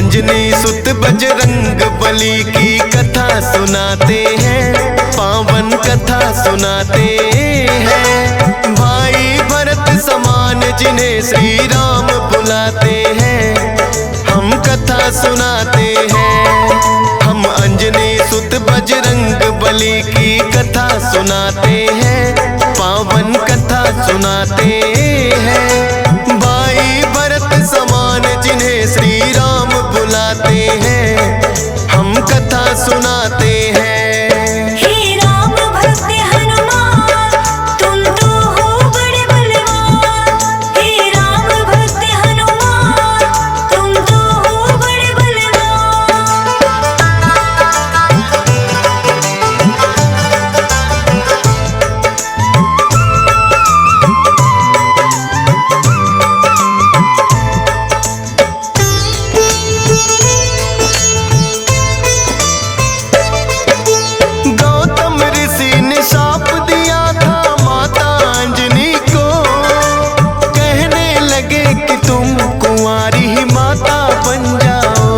अंजनी सुत बजरंग बली की कथा सुनाते हैं, पावन कथा सुनाते हैं। भाई भरत समान जिन्हें श्री राम बुलाते हैं, हम कथा सुनाते हैं। हम अंजनी सुत बजरंग बली की कथा सुनाते हैं, पावन कथा सुनाते हैं। भाई भरत समान जिन्हें श्री राम बुलाते हैं, हम कथा सुनाते हैं। हे राम भक्त हनुमान, तुम तो हो बड़े बलवान। हे राम भक्त हनुमान, तुम तो हो बड़े बलवान। गौतम ऋषि ने शाप दिया था माता अंजनी को, कहने लगे कि तुम कुंवारी ही माता बन जाओ।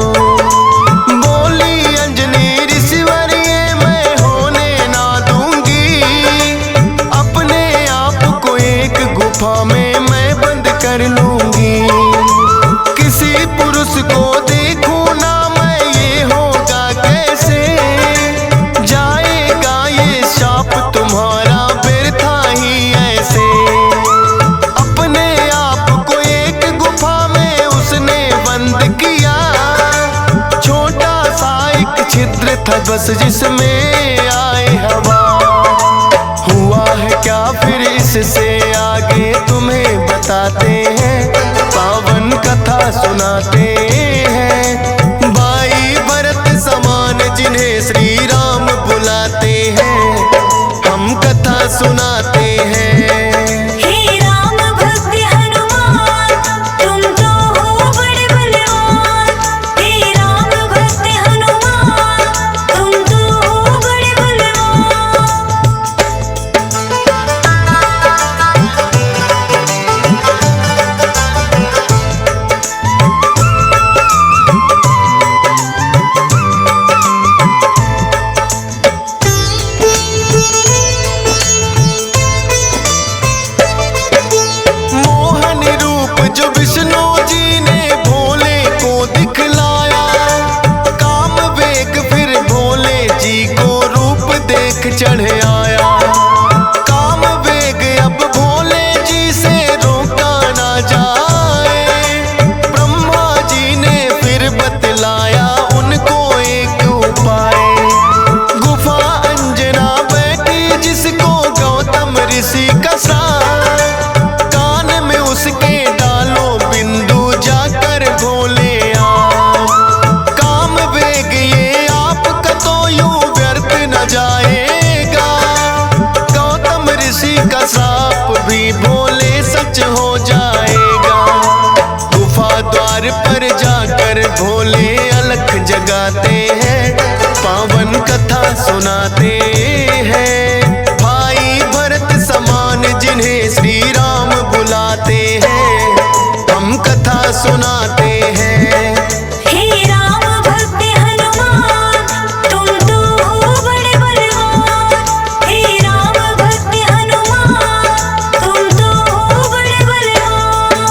बोली अंजनी ऋषिवर ये मैं होने ना दूंगी, अपने आप को एक गुफा में मैं बंद कर लूंगी। किसी पुरुष को देखूं ना मैं, ये होगा कैसे? जाएगा ये शाप तुम्हारा व्यर्था ही ऐसे। अपने आप को एक गुफा में उसने बंद किया, छोटा सा एक छिद्र था बस जिसमें आए हवा। हुआ है क्या फिर इससे आगे तुम्हें बताते हैं, पावन कथा सुनाते हैं। भाई भरत समान जिन्हें श्री राम बुलाते हैं, हम कथा सुनाते हैं। हे राम भक्त हनुमान, तुम तो हो बड़े बलवान। हे राम भक्त हनुमान, तुम तो हो बड़े बलवान। मोहन रूप जो विष्णु जी ने भोले को दिखलाया, काम वेग फिर भोले जी को रूप देख चढ़ आया। काम वेग अब भोले जी से रोका ना जाए, ब्रह्मा जी ने फिर बतलाया उनको एक उपाय। गुफा अंजना बैठी जिसको गौतम ऋषि का श्राप, कान में उसके डालो बिंदु जाकर भोले आप। काम वेग ये आपका तो यूं व्यर्थ न जाएगा, गौतम ऋषि का श्राप भी भोले सच हो जाएगा। गुफा द्वार पर जाकर भोले अलख जगाते हैं, पावन कथा सुनाते हैं। भाई भरत समान जिन्हें श्री राम बुलाते हैं, हम कथा सुनाते हैं। हे राम भक्त हनुमान, तुम तो हो बड़े बलवान। हे राम भक्त हनुमान, तुम तो हो बड़े बलवान।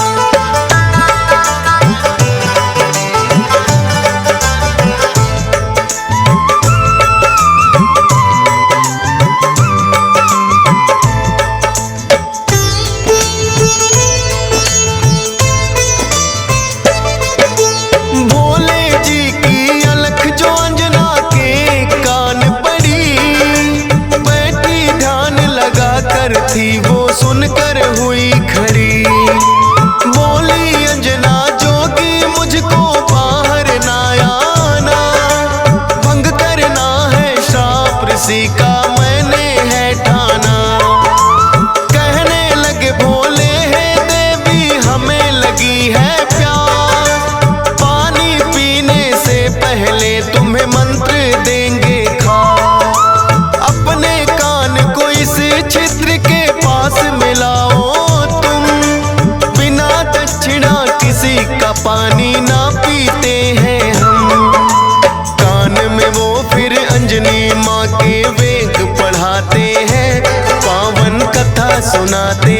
सुनाते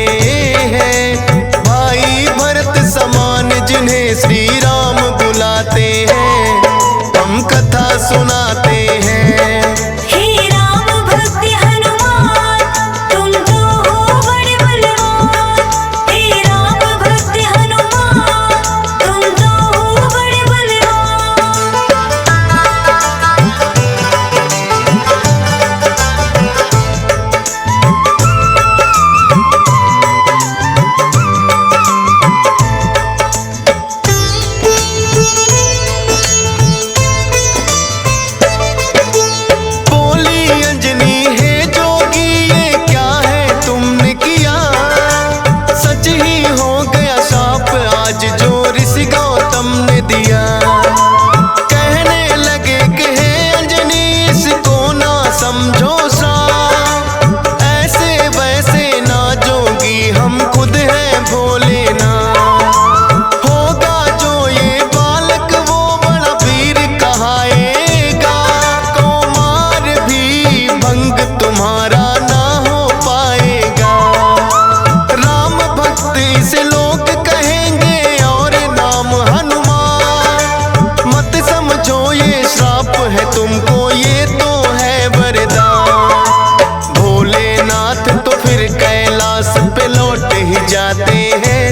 हैं। भाई भरत समान जिन्हें श्री राम बुलाते हैं, हम कथा सुनाते हैं। हे राम भक्त हनुमान तुम तो हो बड़े बलवान। हे राम भक्त हनुमान तुम तो हो बड़े बलवान। बोली अंजनी है जोगी ये क्या है तुमने किया, सच ही हो गया शाप आज जो ऋषि गौतम ने दिया। कहने लगे कि हे अंजनी इसको ना समझो श्राप, ऐसे वैसे ना जोगी हम खुद हैं भोले ना। होगा जो ये बालक वो बड़ा वीर कहाएगा, कौमार भी भंग तुम्हारा ना हो पाएगा। राम भक्त इसे लोग कहेंगे और नाम हनुमान, मत समझो ये श्राप है तुमको ये तो है वरदान। भोलेनाथ तो फिर कैलाश पे लौट ही जाते हैं,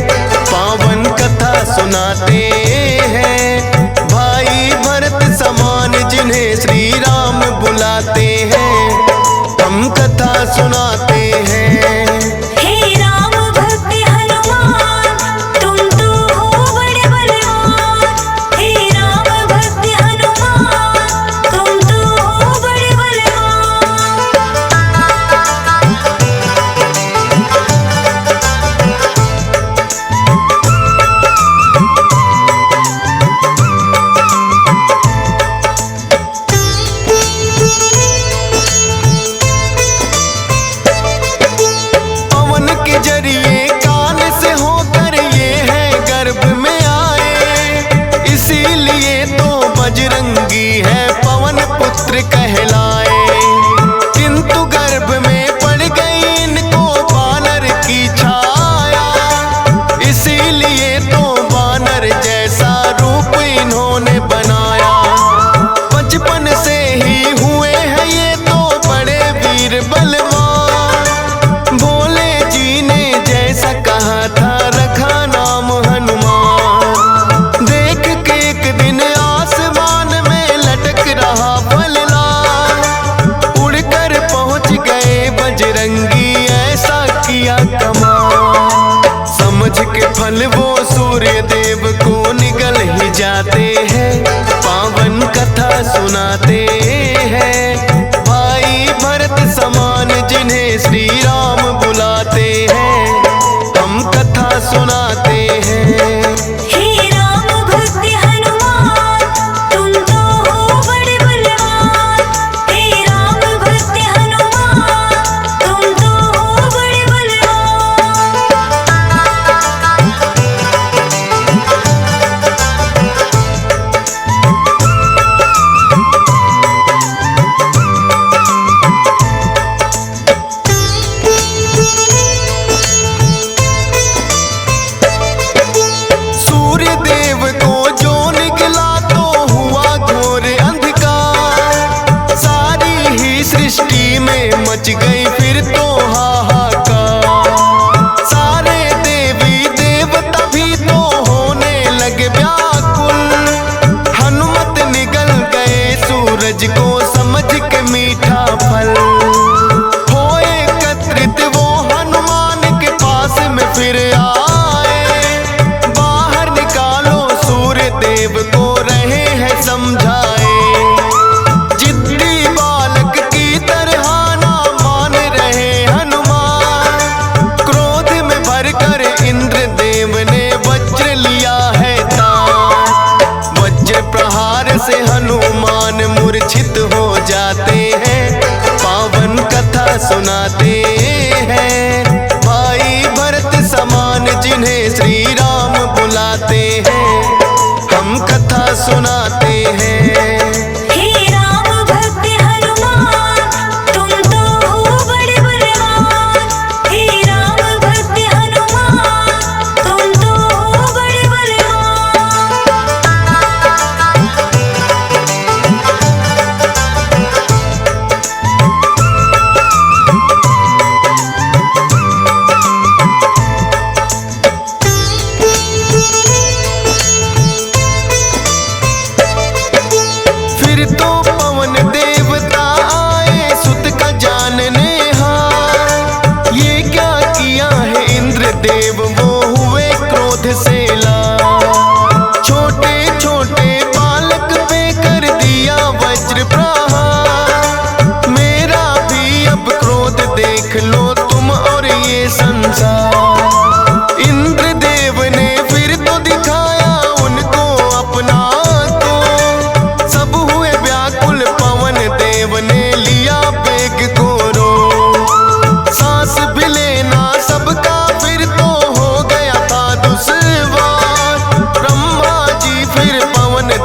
पावन कथा सुनाते हैं। भाई भरत समान जिन्हें श्री राम बुलाते हैं, हम कथा सुनाते हैं। हे राम भक्त हनुमान तुम तो हो बड़े बलवान। हे राम भक्त हनुमान तुम तो हो बड़े बलवान। पवन के जरिए कान से होकर ये है गर्भ में आए, इसीलिए तो बजरंगी है पवन पुत्र कहलाए। किंतु गर्भ में पड़ गई इनको बानर की छाया, इसीलिए तो बानर जैसा रूप इन्होंने बनाया। बचपन से ही हुए हैं ये तो बड़े वीर बलवान, भोले जी ने जैसा कहा था रखा नाम हनुमान। देख के एक दिन आसमान में लटक रहा फलदार, उड़कर पहुंच गए बजरंगी ऐसा किया कमाल। समझ के फल वो सूर्य देव को निगल ही जाते हैं, पावन कथा सुनाते हैं। भाई भरत समान जिन्हें श्री राम बुलाते हैं, हम कथा सुनाते हैं। हे राम भक्त हनुमान तुम तो हो बड़े बलवान। हे राम भक्त हनुमान तुम तो हो बड़े बलवान। सूर्य देव को जो निकला तो हुआ घोर अंधकार, सारी ही सृष्टि में मच गई फिर तो हाहाकार। सारे देवी देवता भी तो होने लगे व्याकुल, हनुमत निगल गए सूरज को समझ के मीठा फल। हो एकत्रित वो हनुमान के पास में फिर आए, बाहर निकालो सूर्य देव को रहे हैं समझाए। जिद्दी बालक की तरह ना मान रहे हनुमान, क्रोध में भरकर इंद्र देव ने वज्र लिया है तान। वज्र प्रहार से हनुमान मूर्छित हो जाते हैं, पावन कथा सुनाते हैं। भाई भरत समान जिन्हें श्री राम बुलाते हैं, हम कथा सुनाते हैं। हे राम भक्त हनुमान तुम तो हो बड़े बलवान। हे राम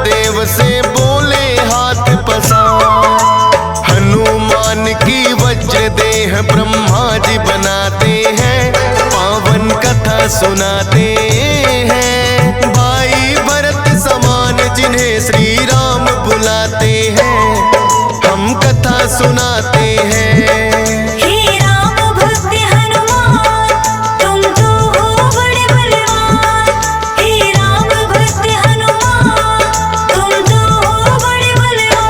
देव से बोले हाथ पसार। हनुमान की वज्र देह ब्रह्मा जी बनाते हैं, पावन कथा सुनाते हैं। भाई भरत समान जिन्हें श्री राम बुलाते हैं, हम कथा सुनाते हैं। हे राम भक्त हनुमान, तुम तो हो बड़े बलवान। हे राम भक्त हनुमान, तुम तो हो बड़े बलवान।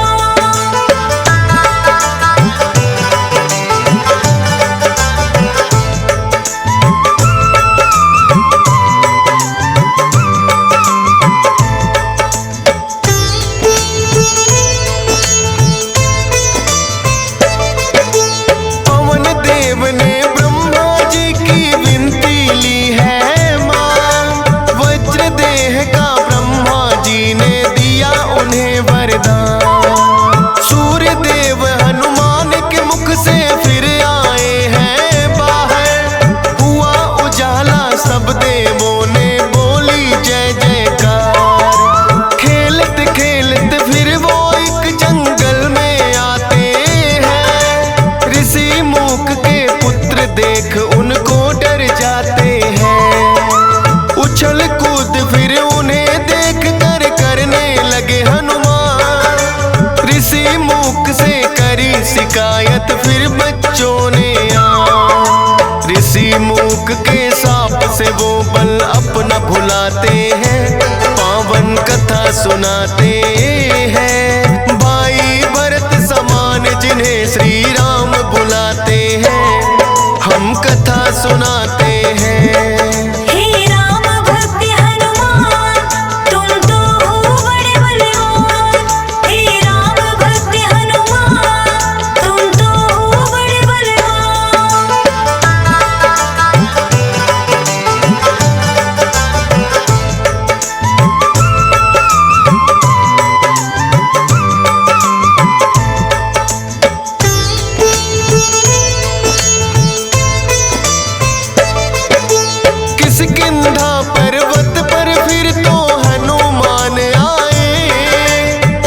पवन देव ने ब्रह्मा जी की विनती ली है मां, वज्र देह का ब्रह्मा जी ने दिया उन्हें वरदान। सूर्य देव हनुमान के मुख से फिर आए हैं बाहर, हुआ उजाला सब देवों ने बोली जय जयकार। खेलत खेलत फिर वो एक जंगल में आते हैं, ऋषि मूक के पुत्र देख उनको डर जाते हैं। उछल कूद फिर उन्हें देख कर करने लगे हनुमान। ऋषि मूक से करी शिकायत फिर बच्चों ने ऋषि मूक के साप से वो बल अपना भुलाते हैं, पावन कथा सुनाते हैं। भाई भरत समान जिन्हें श्री राम बुलाते हैं, हम कथा सुनाते हैं। हे राम भक्त हनुमान, तुम तो हो बड़े बलवान। हे राम भक्त हनुमान, तुम तो हो बड़े बलवान। किष्किंधा पर्वत पर फिर तो हनुमान आए,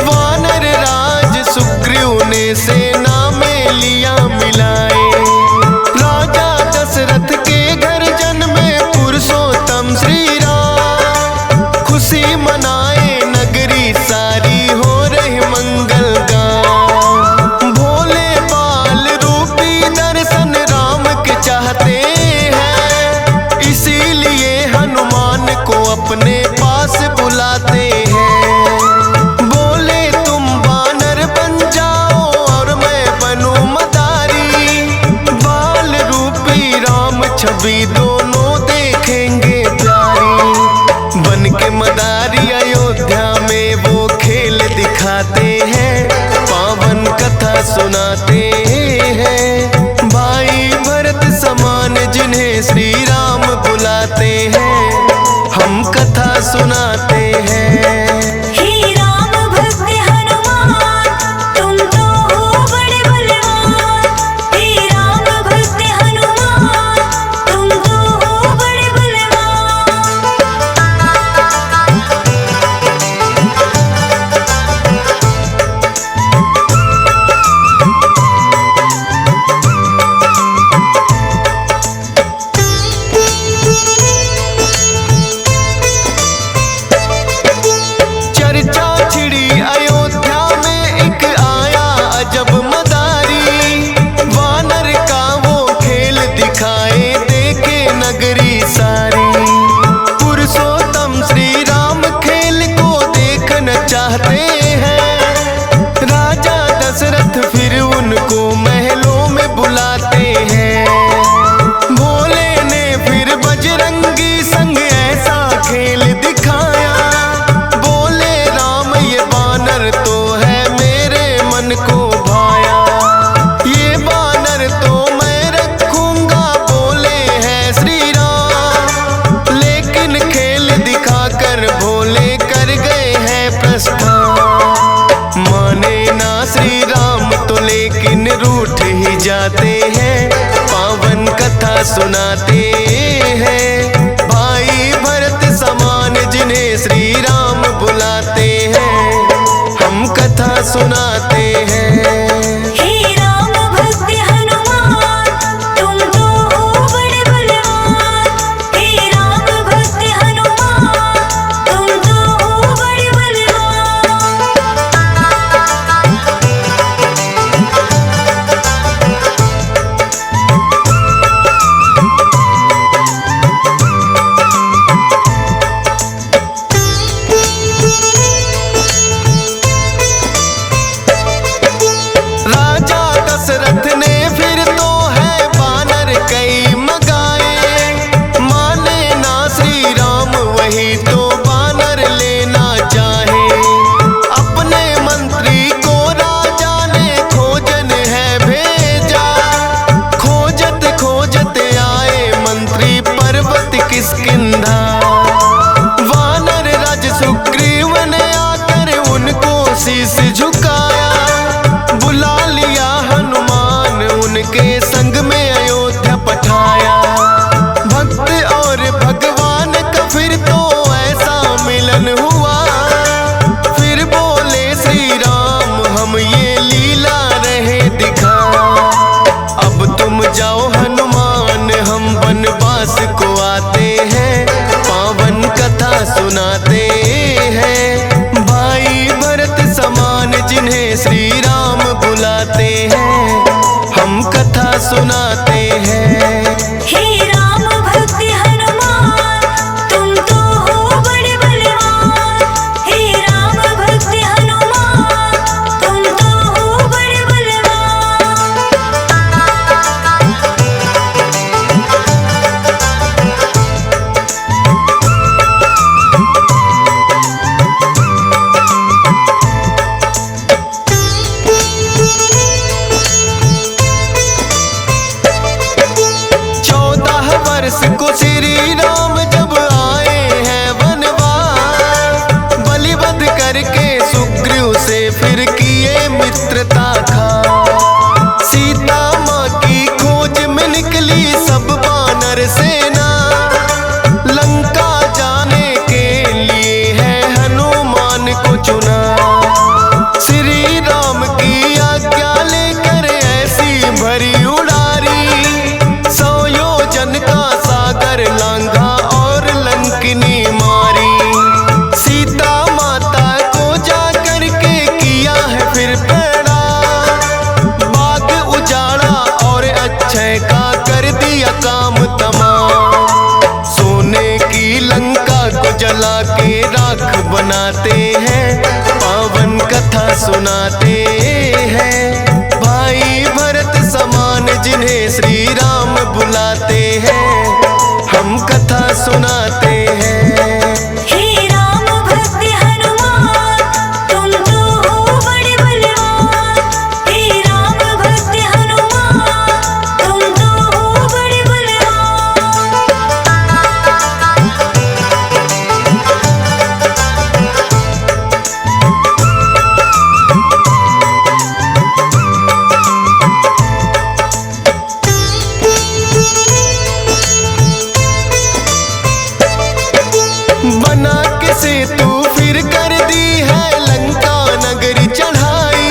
वानर राज सुग्रीव ने सेना में लिया मिलाए। राजा दशरथ के घर जन्मे पुरुषोत्तम श्री राम, खुशी मनाए नगरी सारी हो रही मंगल गान। भोले बाल रूपी दर्शन राम के चाहते हैं, इसीलिए हनुमान को अपने पास बुलाते हैं। बोले तुम वानर बन जाओ और मैं बनूं मदारी, बाल रूपी राम छवि दोनों देखेंगे प्यारी। बन के मदारी अयोध्या में वो खेल दिखाते हैं, पावन कथा सुनाते हैं। भाई भरत समान जिन्हें श्री राम बुलाते हैं, हम कथा सुनाते हैं। हे राम भक्त हनुमान, तुम तो हो बड़े बलवान। हे राम भक्त हनुमान, तुम तो हो बड़े बलवान। चर्चा छिड़ी अयोध्या में एक आया अजब मदारी, वानर का वो खेल दिखाए देखे नगरी सारी। पुरुषोत्तम श्री राम खेल को देखना चाहते हैं, राजा दशरथ फिर उनको महलों में बुलाते हैं। भोले ने फिर बजरंगी संग ऐसा खेल दिखाया, बोले राम ये बानर तो है मेरे मन को भाया। ये बानर तो मैं रखूंगा, बोले हैं श्री राम। लेकिन खेल दिखाकर भोले कर गए हैं प्रस्थान। माने ना श्री राम तो लेकिन रूठ ही जाते हैं, पावन कथा सुनाते हैं। भाई भरत समान जिन्हें श्री राम बुलाते हैं, सुनाते हैं। हे राम भक्त हनुमान तुम तो हो बड़े बलवान। हे राम भक्त हनुमान तुम तो हो बड़े बलवान। राजा दशरथ ने फिर तो है बानर कई मगाए, माने ना श्री राम वही तो बानर लेना चाहे। अपने मंत्री को राजा ने खोजन है भेजा, खोजत खोजत आए मंत्री पर्वत किष्किंधा। वानर राज सुग्रीव ने आकर उनको शीश झुकाया, बुला लिया हनुमान उनके संग में अयोध्या पठाया। भक्त और भगवान का फिर तो ऐसा मिलन हुआ, फिर बोले श्री राम हम ये लीला रहे दिखा। अब तुम जाओ हनुमान हम वनवास को आते हैं, पावन कथा सुनाते हैं। भाई भरत समान जिन्हें श्री राम बुलाते हैं, हम कथा सुनाते हैं। हे राम भक्त हनुमान तुम तो हो बड़े बलवान। हे राम भक्त हनुमान तुम तो हो बड़े बलवान। वर्ष को श्री राम जब आए हैं वनवास, बलिवध करके सुग्रीव से फिर किए मित्रता खा। सीता माँ की खोज में निकली सब वानर सेना, लंका जाने के लिए है हनुमान को चुना। श्री राम की आज्ञा लेकर ऐसी भरी उड़ारी, 100 योजन का सागर लांघा और लंकिनी मारी। सीता माता को जा करके किया है फिर पैड़ा, बाग उजाड़ा और अक्षय का कर दिया काम तमाम। सोने की लंका को जला के राख बनाते हैं, पावन कथा सुनाते हैं। भाई भरत समान जिन्हें श्री राम बुलाते हैं, हम कथा सुनाते हैं। हे राम भक्त हनुमान तुम तो हो बड़े बलवान। हे राम भक्त हनुमान तुम तो हो बड़े बलवान। बना के सेतु फिर कर दी है लंका नगरी चढ़ाई।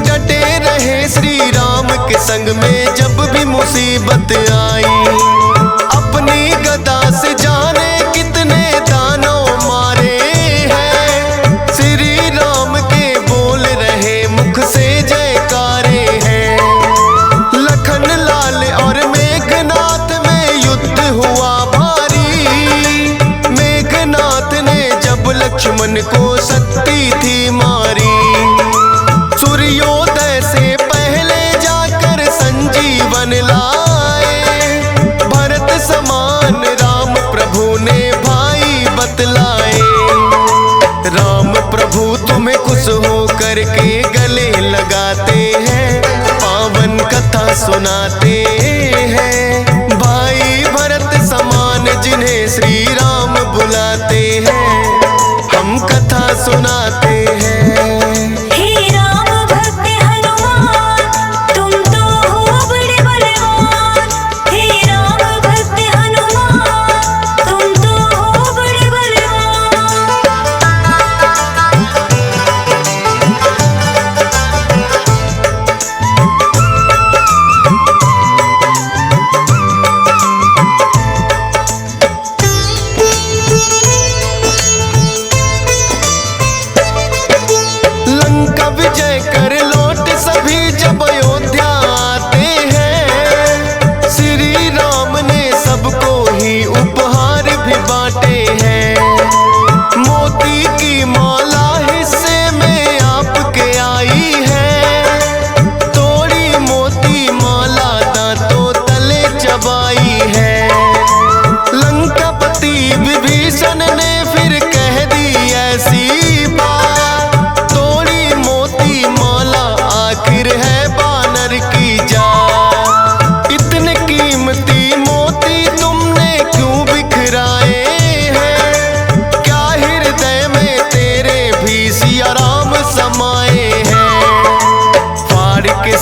डटे रहे श्री राम के संग में जब भी मुसीबत आई। अपनी गदा से जाने कितने दानव मारे हैं, श्री राम के बोल रहे मुख से जयकारे हैं। लखन लाल और मेघनाथ में युद्ध हुआ भारी, मेघनाथ ने जब लक्ष्मण को शक्ति थी मारी। सूर्योदय से पहले जाकर संजीवन लाए, भरत समान राम प्रभु ने भाई बतलाए। राम प्रभु तुम्हें खुश हो करके गले लगाते हैं, पावन कथा सुनाते हैं। भाई भरत समान जिन्हें श्री राम बुलाते हैं, हम कथा सुनाते हैं। हे राम भक्त हनुमान तुम तो हो बड़े बलवान। हे राम भक्त हनुमान तुम तो हो बड़े बलवान।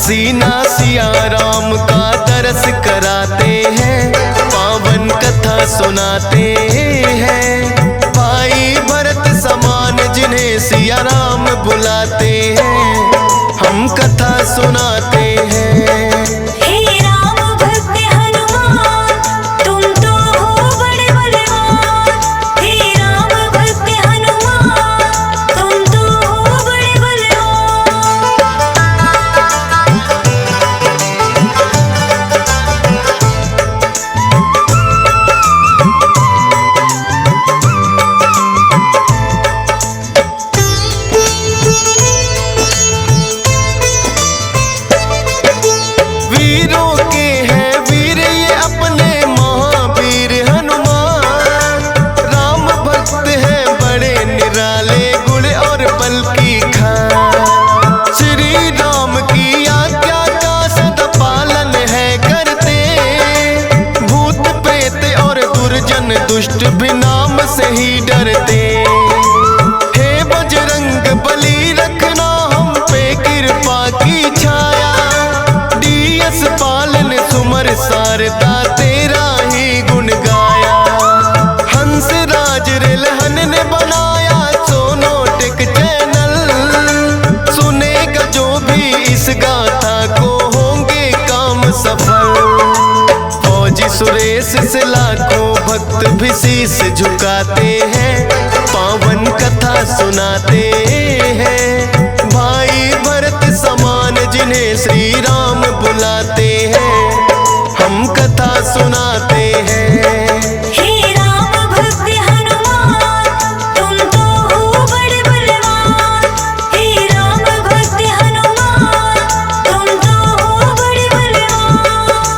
सीना सिया राम का दरस कराते हैं, पावन कथा सुनाते हैं। भाई भरत समान जिन्हें सिया राम बुलाते हैं, हम कथा सुनाते हैं। हे राम भक्त हनुमान, तुम तो हो बड़े बलवान। हे राम भक्त हनुमान, तुम तो हो बड़े बलवान। वीरों के हैं वीर ये अपने महावीर हनुमान। राम भक्त हैं बड़े निराले, गुण और बल की खान। श्री राम की आज्ञा का सदा पालन है करते, भूत प्रेत और दुर्जन दुष्ट भी नाम से ही डरते। हे बजरंग बली रखना हम पे कृपा की छाया, डीएस पालन सुमर सारदा तेरा ही गुण गाया। हंस राज रिलहन ने बनाया सोनोटिक चैनल, सुनेगा जो भी इस गाथा को होंगे काम सफल। फौजी सुरेश से लाखों भक्त भी शीश झुकाते हैं, पावन कथा सुनाते